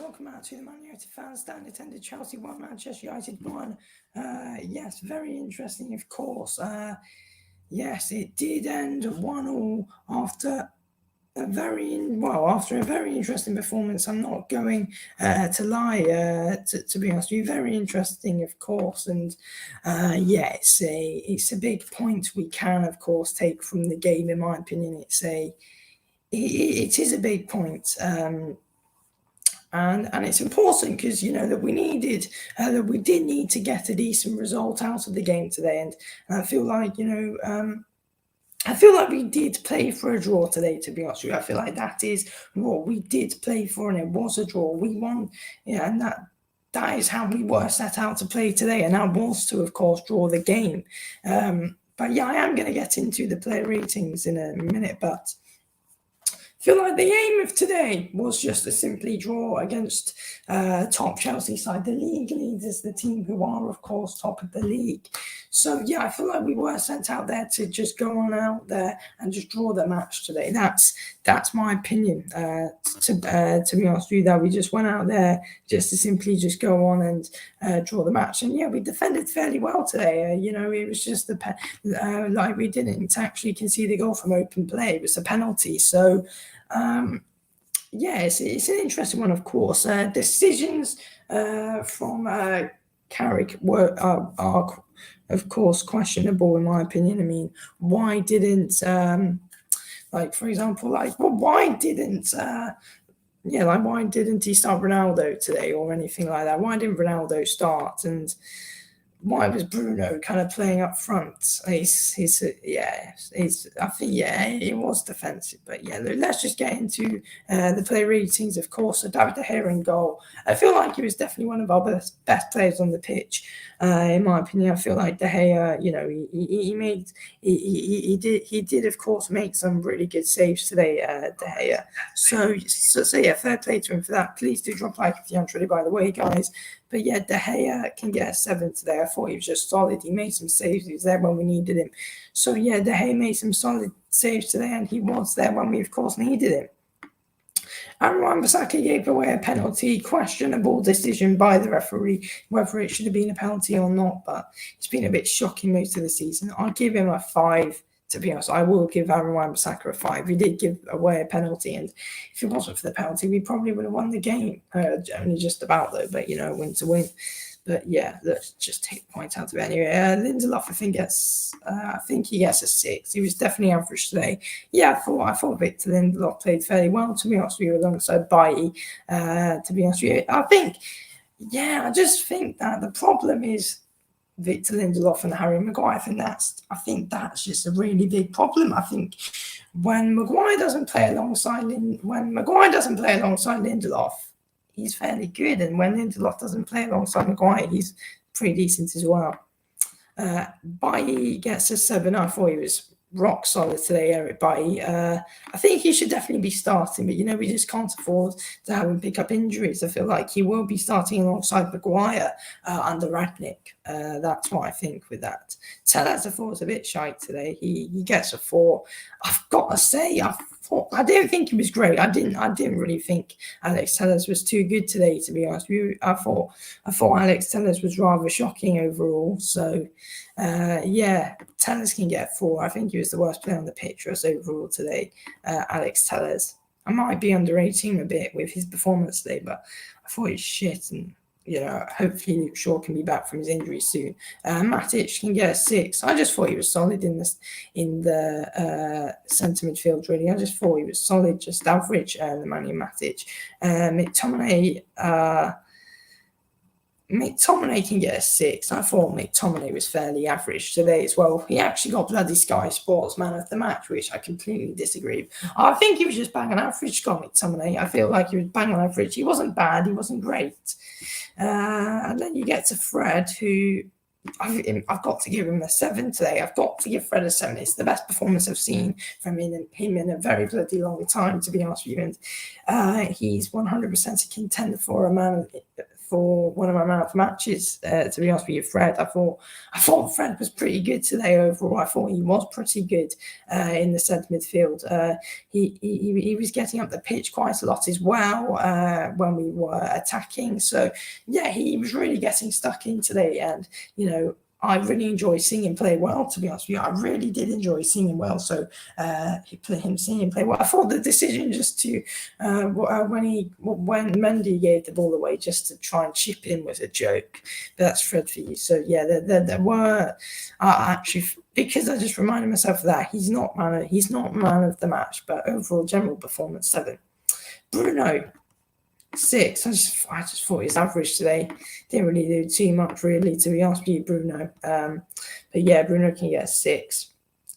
Welcome out to the Man United fans stand. Attended Chelsea 1, Manchester United 1. Yes, very interesting, of course. Yes, it did end 1-1 after a very interesting performance. I'm not going to lie, to be honest with you. Very interesting, of course, and it's a big point we can, of course, take from the game. In my opinion, it is a big point. And it's important because that we did need to get a decent result out of the game today, and I feel like we did play for a draw today. To be honest with you, I feel like that is what we did play for, and it was a draw. We won, and that is how we were set out to play today, and that was to, of course, draw the game. But yeah, I am going to get into the player ratings in a minute, but I feel like the aim of today was just to simply draw against top Chelsea side, the league leaders, the team who are, of course, top of the league. So, yeah, I feel like we were sent out there to just go on out there and just draw the match today. That's my opinion. To be honest with you, that we just went out there just to simply just go on and draw the match. And, yeah, we defended fairly well today. It was just like we didn't actually concede a goal from open play. It was a penalty. So, it's an interesting one, of course. Decisions from Carrick are, of course, questionable in my opinion. I mean, why didn't, for example, why didn't he start Ronaldo today or anything like that? Why didn't Ronaldo start? And why was Bruno kind of playing up front? I think it was defensive, but yeah, let's just get into the player ratings. Of course, so David De Gea in goal. I feel like he was definitely one of our best players on the pitch. In my opinion, I feel like De Gea, he did of course make some really good saves today, De Gea. So yeah, fair play to him for that. Please do drop a like if you haven't already, by the way, guys. But yeah, De Gea can get a 7 today. I thought he was just solid. He made some saves. He was there when we needed him. So yeah, De Gea made some solid saves today, and he was there when we, of course, needed him. And Wan-Bissaka gave away a penalty, questionable decision by the referee, whether it should have been a penalty or not, but it's been a bit shocking most of the season. I'll give him a 5. To be honest, I will give Aaron Wan-Bissaka a 5. He did give away a penalty, and if it wasn't for the penalty, we probably would have won the game. Only just about, though, but, win to win. But yeah, let's just take the point out of it anyway. Lindelof, I think he gets a 6. He was definitely average today. Yeah, I thought Victor Lindelof played fairly well, to be honest with you, alongside Bailly. To be honest with you, I just think that the problem is Victor Lindelof and Harry Maguire, I think that's just a really big problem. I think when Maguire doesn't play alongside Lindelof, he's fairly good, and when Lindelof doesn't play alongside Maguire, he's pretty decent as well. Bailly gets a 7. I thought he was rock solid today, Eric Bailly. I think he should definitely be starting, but we just can't afford to have him pick up injuries. I feel like he will be starting alongside Maguire under Ragnick. That's what I think with that. Tellez, I thought was a bit shy today. He gets a 4. I've got to say, I didn't think he was great. I didn't really think Alex Tellez was too good today, to be honest with you. I thought Alex Tellez was rather shocking overall. So Tellez can get 4. I think he was the worst player on the pitch for us overall today, Alex Tellez. I might be underrating him a bit with his performance today, but I thought he was shit, and hopefully Luke Shaw can be back from his injury soon. Matic can get a 6. I just thought he was solid in the centre midfield, really. I just thought he was solid, just average, the Manny Matic. McTominay can get a 6. I thought McTominay was fairly average today as well. He actually got bloody Sky Sports Man of the Match, which I completely disagree with. I think he was just bang on average, Scott McTominay. I feel like he was bang on average. He wasn't bad. He wasn't great. And then you get to Fred, who I've got to give him a 7 today. I've got to give Fred a 7. It's the best performance I've seen from him in a very bloody long time, to be honest with you. And he's 100% a contender for one of my man of matches. To be honest with you, Fred, I thought Fred was pretty good today overall. I thought he was pretty good in the centre midfield. He was getting up the pitch quite a lot as well when we were attacking. So yeah, he was really getting stuck in today, and I really enjoy seeing him play well, to be honest with you. I really did enjoy seeing him well. So seeing him play well. I thought the decision just to when Mendy gave the ball away just to try and chip in was a joke. But that's Fred for you. So yeah, there were actually, because I just reminded myself of that, he's not man of the match, but overall general performance 7. Bruno 6. I just thought his average today didn't really do too much, really, to be honest with you, Bruno. But yeah, Bruno can get a 6.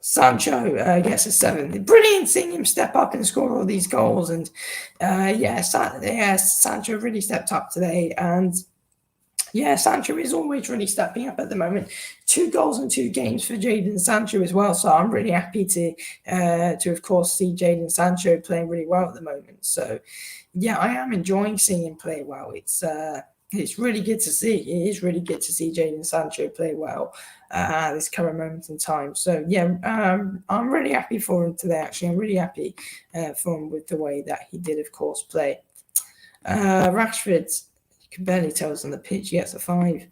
Sancho gets a 7. Brilliant seeing him step up and score all these goals, and Sancho really stepped up today, and yeah, Sancho is always really stepping up at the moment. 2 goals in 2 games for Jadon Sancho as well. So I'm really happy to of course see Jadon Sancho playing really well at the moment. So yeah, I am enjoying seeing him play well. It's really good to see. It is really good to see Jadon Sancho play well at this current moment in time. So yeah, I'm really happy for him today. Actually, I'm really happy for him with the way that he did, of course, play. Rashford, can barely tell us on the pitch. He gets a 5.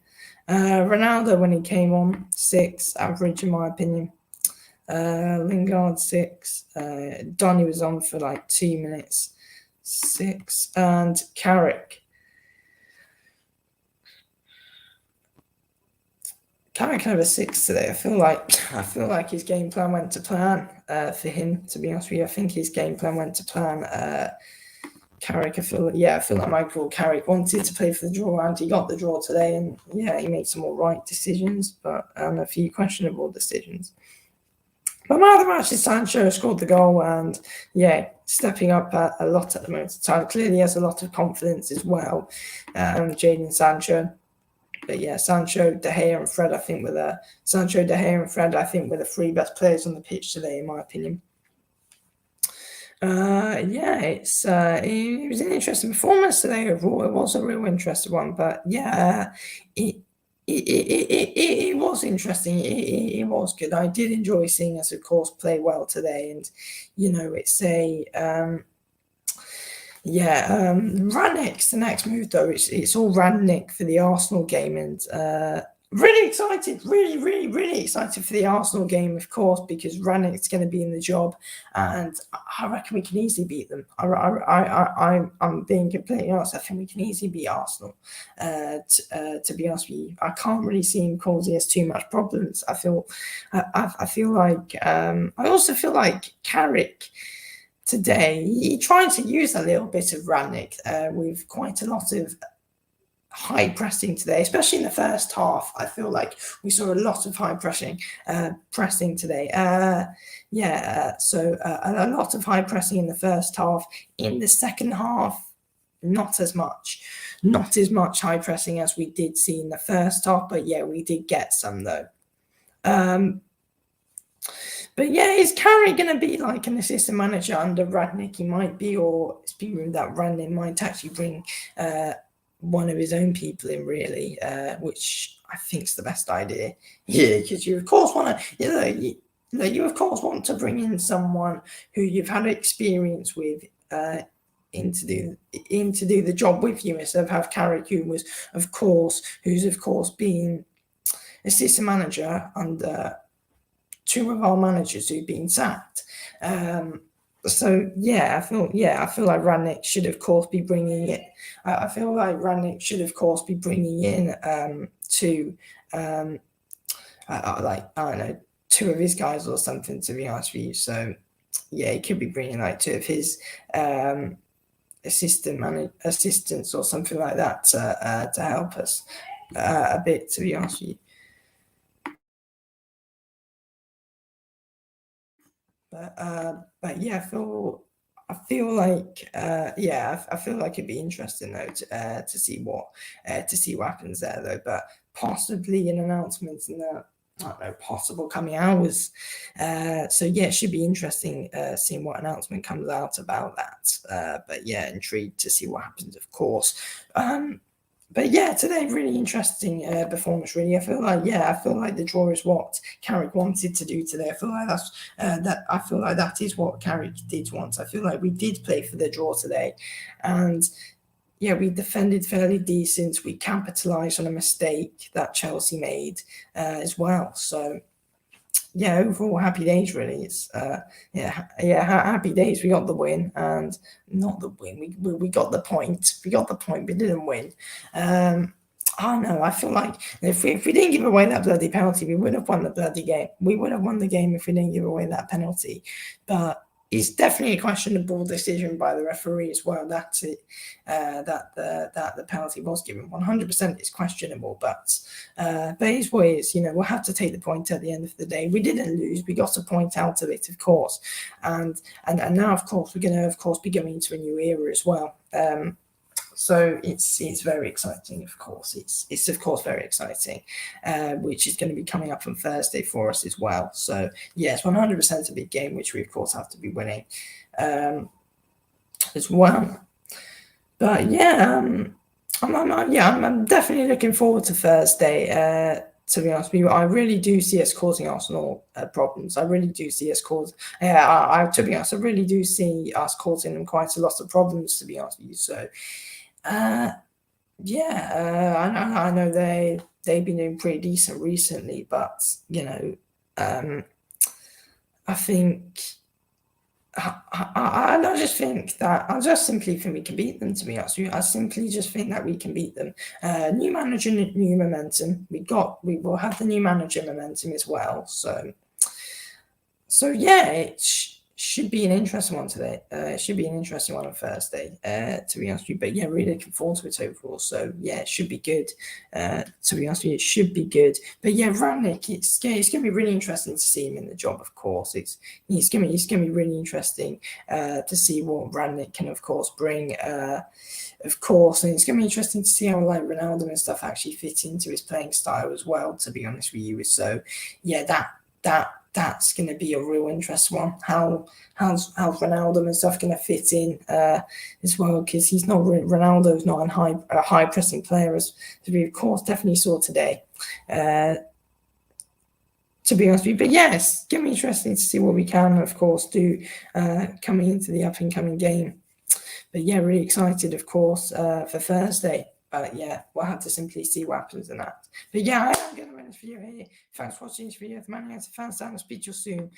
Ronaldo, when he came on, 6, average in my opinion. Lingard 6. Donny was on for like 2 minutes, 6. And Carrick can have a 6 today. I feel like his game plan went to plan for him. To be honest with you, I think his game plan went to plan. Carrick, I feel like Michael Carrick wanted to play for the draw, and he got the draw today, and yeah, he made some all right decisions, but a few questionable decisions. But man of the match is Sancho, scored the goal, and yeah, stepping up a lot at the moment of time. Clearly has a lot of confidence as well, Jadon Sancho. But yeah, Sancho, De Gea, and Fred, I think were the 3 best players on the pitch today, in my opinion. It was an interesting performance today overall. It was a real interesting one, but yeah, it was interesting. It was good. I did enjoy seeing us, of course, play well today, and it's Rangnick's the next move though. It's all Rangnick for the Arsenal game, and really excited, really excited for the Arsenal game, of course, because Rangnick's going to be in the job, and I reckon we can easily beat them. I'm being completely honest. I think we can easily beat Arsenal. To be honest with you, I can't really see him causing us too much problems. I also feel like Carrick today, he tried to use a little bit of Rangnick with quite a lot of high pressing today, especially in the first half. I feel like we saw a lot of high pressing today. So a lot of high pressing in the first half. In the second half, not as much high pressing as we did see in the first half, but yeah, we did get some though. But yeah, is Carrick going to be like an assistant manager under Rangnick? He might be, or it's been rumored that Rangnick might actually bring one of his own people in, really, which I think is the best idea. Yeah, because you of course want to, you of course want to bring in someone who you've had experience with in to do the job with you, instead of have Carrick, who's of course been assistant manager under 2 of our managers who've been sacked. So yeah, I feel like Rangnick should of course be bringing it. I feel like Rangnick should of course be bringing in I don't know, 2 of his guys or something, to be honest with you. So yeah, he could be bringing like 2 of his assistants or something like that to help us a bit, to be honest with you. But yeah, I feel like, I feel like it'd be interesting though to see what happens there though. But possibly an announcement in the, I don't know, possible coming hours. So yeah, it should be interesting seeing what announcement comes out about that. But yeah, intrigued to see what happens, of course. But yeah, today really interesting performance. Really, I feel like the draw is what Carrick wanted to do today. I feel like that is what Carrick did want. I feel like we did play for the draw today, and yeah, we defended fairly decent. We capitalised on a mistake that Chelsea made as well. So yeah, overall happy days really. It's happy days. We got the win, and not the win. We got the point. We got the point. We didn't win. I don't know. I feel like if we didn't give away that bloody penalty, we would have won the bloody game. We would have won the game if we didn't give away that penalty. But it's definitely a questionable decision by the referee as well. That the penalty was given. 100% is questionable, but it's what it is. We'll have to take the point at the end of the day. We didn't lose. We got a point out of it, of course, and now, of course, we're going to, of course, be going into a new era as well. So it's very exciting, of course. It's of course very exciting, which is going to be coming up on Thursday for us as well. So yes, 100% a big game, which we of course have to be winning as well. But yeah, I'm definitely looking forward to Thursday. To be honest with you, I really do see us causing Arsenal problems. I really do see us cause. To be honest, I really do see us causing them quite a lot of problems. To be honest with you, so. I know they've been doing pretty decent recently, but I think I just simply think we can beat them. To be honest with you, I simply just think that we can beat them. New manager, new momentum. We will have the new manager momentum as well. So yeah, it should be an interesting one today. It should be an interesting one on Thursday, to be honest with you. But yeah, really looking forward to it overall. So yeah, it should be good. To be honest with you, it should be good. But yeah, Rangnick, it's going to be really interesting to see him in the job. Of course, it's going to be really interesting to see what Rangnick can, of course, bring. Of course, and it's going to be interesting to see how like Ronaldo and stuff actually fit into his playing style as well. To be honest with you, so yeah, that's going to be a real interesting one. How's Ronaldo and stuff going to fit in as well? Because Ronaldo's not a high pressing player, as we of course definitely saw today. To be honest with you, but yes, it's going to be interesting to see what we can, of course, do coming into the up and coming game. But yeah, really excited, of course, for Thursday. But yeah, we'll have to simply see what happens in that. But yeah, I'm going to end this video here. Thanks for watching this video. The Man United fans, I'll speak to you soon.